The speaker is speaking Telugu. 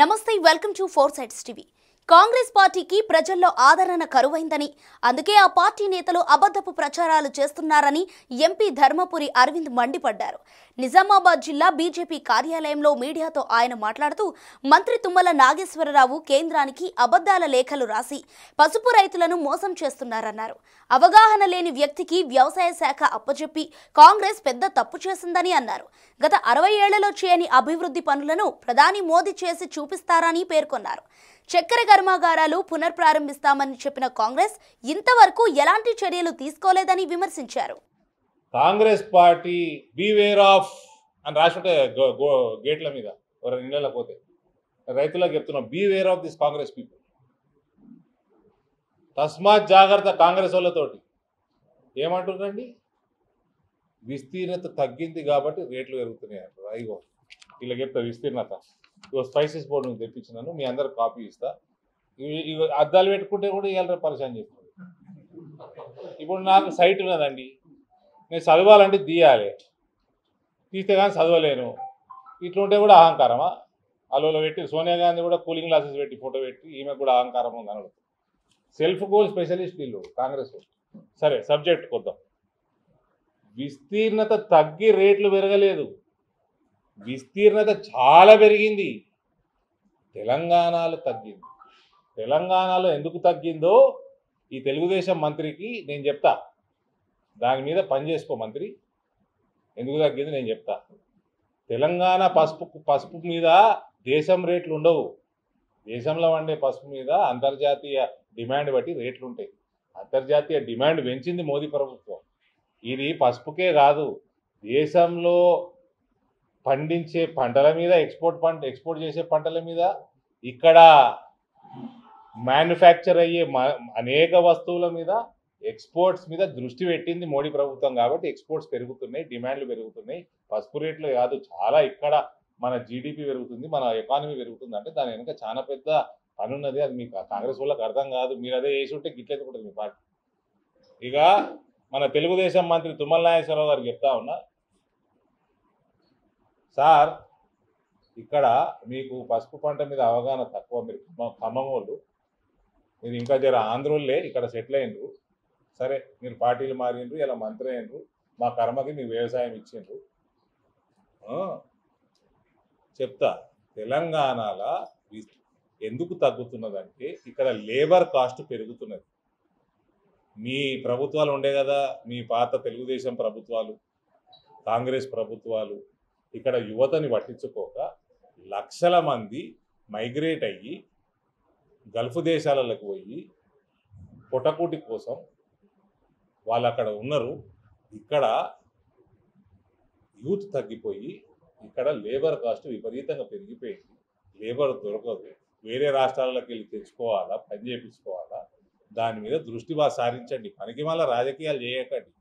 నమస్తే welcome to four sides TV. Congress పార్టీకి ప్రజల్లో ఆదరణ కరువైందని, అందుకే ఆ పార్టీ నేతలు అబద్ధపు ప్రచారాలు చేస్తున్నారని ఎంపీ ధర్మపురి అరవింద్ మండిపడ్డారు. నిజామాబాద్ జిల్లా బీజేపీ కార్యాలయంలో మీడియాతో ఆయన మాట్లాడుతూ, మంత్రి తుమ్మల నాగేశ్వరరావు కేంద్రానికి అబద్ధాల లేఖలు రాసి పసుపు రైతులను మోసం చేస్తున్నారన్నారు. అవగాహన లేని వ్యక్తికి వ్యవసాయ శాఖ అప్పచెప్పి కాంగ్రెస్ పెద్ద తప్పు చేసిందని అన్నారు. గత 60 ఏళ్లలో చేయని అభివృద్ధి పనులను ప్రధాని మోదీ చేసి చూపిస్తారని పేర్కొన్నారు. చక్కెర కర్మాగారాలు పునర్ప్రారంభిస్తామని చెప్పిన కాంగ్రెస్ ఇంతవరకు ఎలాంటి చర్యలు తీసుకోలేదని విమర్శించారు. కాంగ్రెస్ పార్టీ బీవేర్ ఆఫ్ అని రాసుంటే గేట్ల మీద ఇళ్ళ పోతే రైతులకు చెప్తున్నాం, beware of this Congress people. తస్మాత్ జాగ్రత్త కాంగ్రెస్ వాళ్ళతోటి. ఏమంటుందండి, విస్తీర్ణత తగ్గింది కాబట్టి రేట్లు పెరుగుతున్నాయి అంటారు. అయ్యో ఇలా చెప్తా విస్తీర్ణత. ఇగో స్పైసెస్ బోర్డు నుంచి తెప్పించినాను, మీ అందరు కాపీ ఇస్తా. ఇవి అద్దాలు పెట్టుకుంటే కూడా ఇవాళ పరిచయం చేస్తుంది. ఇప్పుడు నాకు సైట్ ఉన్నదండి, నేను చదవాలంటే తీయాలి, తీస్తే కానీ చదవలేను. ఇట్లుంటే కూడా అహంకారమా? అలోలో పెట్టి సోనియా గాంధీ కూడా కూలింగ్ గ్లాసెస్ పెట్టి ఫోటో పెట్టి ఈమె కూడా అహంకారం ఉంది అనడు. సెల్ఫ్ గోల్ స్పెషలిస్ట్ వీళ్ళు కాంగ్రెస్. సరే సబ్జెక్ట్ కొద్దాం. విస్తీర్ణత తగ్గి రేట్లు పెరగలేదు, విస్తీర్ణత చాలా పెరిగింది. తెలంగాణలో తగ్గింది. తెలంగాణలో ఎందుకు తగ్గిందో ఈ తెలుగుదేశం మంత్రికి నేను చెప్తా. దాని మీద పని చేసుకో మంత్రి, ఎందుకు తగ్గింది నేను చెప్తా. తెలంగాణ పసుపు మీద దేశం రేట్లు ఉండవు. దేశంలో వండే పసుపు మీద అంతర్జాతీయ డిమాండ్ బట్టి రేట్లు ఉంటాయి. అంతర్జాతీయ డిమాండ్ పెంచింది మోదీ ప్రభుత్వం. ఇది పసుపుకే కాదు, దేశంలో పండించే పంటల మీద, ఎక్స్పోర్ట్ చేసే పంటల మీద, ఇక్కడ మ్యానుఫ్యాక్చర్ అయ్యే అనేక వస్తువుల మీద, ఎక్స్పోర్ట్స్ మీద దృష్టి పెట్టింది మోడీ ప్రభుత్వం. కాబట్టి ఎక్స్పోర్ట్స్ పెరుగుతున్నాయి, డిమాండ్లు పెరుగుతున్నాయి. పసుపు రేట్లు కాదు, చాలా ఇక్కడ మన జీడిపి పెరుగుతుంది, మన ఎకానమీ పెరుగుతుంది. అంటే దాని వెనుక చాలా పెద్ద పని ఉన్నది. అది మీకు కాంగ్రెస్ వాళ్ళకి అర్థం కాదు. మీరు అదే వేసి ఉంటే గిట్లెత్తుకుంటుంది మీ పార్టీ. ఇక మన తెలుగుదేశం మంత్రి తుమ్మల నాగేశ్వరరావు గారికి చెప్తా ఉన్నా, సార్ ఇక్కడ మీకు పసుపు పంట మీద అవగాహన తక్కువ. మీరు ఖమ్మం వాళ్ళు, మీరు ఇంకా జర ఆంధ్రోళ్ళే ఇక్కడ సెటిల్ అయినరు. సరే మీరు పార్టీలు మారిండ్రు, ఇలా మంత్రి అయినరు, మా కర్మకి మీకు వ్యవసాయం ఇచ్చిండ్రు. చెప్తా, తెలంగాణలో ఎందుకు తగ్గుతున్నదంటే ఇక్కడ లేబర్ కాస్ట్ పెరుగుతున్నది. మీ ప్రభుత్వాలు ఉండే కదా, మీ పాత తెలుగుదేశం ప్రభుత్వాలు, కాంగ్రెస్ ప్రభుత్వాలు ఇక్కడ యువతని పట్టించుకోక లక్షల మంది మైగ్రేట్ అయ్యి గల్ఫ్ దేశాలకు పోయి పొట్టకూటి కోసం వాళ్ళు అక్కడ ఉన్నారు. ఇక్కడ యూత్ తగ్గిపోయి ఇక్కడ లేబర్ కాస్ట్ విపరీతంగా పెరిగిపోయింది. లేబర్ దొరకదు, వేరే రాష్ట్రాలకు వెళ్ళి తెచ్చుకోవాలా, పని చేయించుకోవాలా. దాని మీద దృష్టి సారించండి. పనికి మళ్ళీ రాజకీయాలు చేయకండి.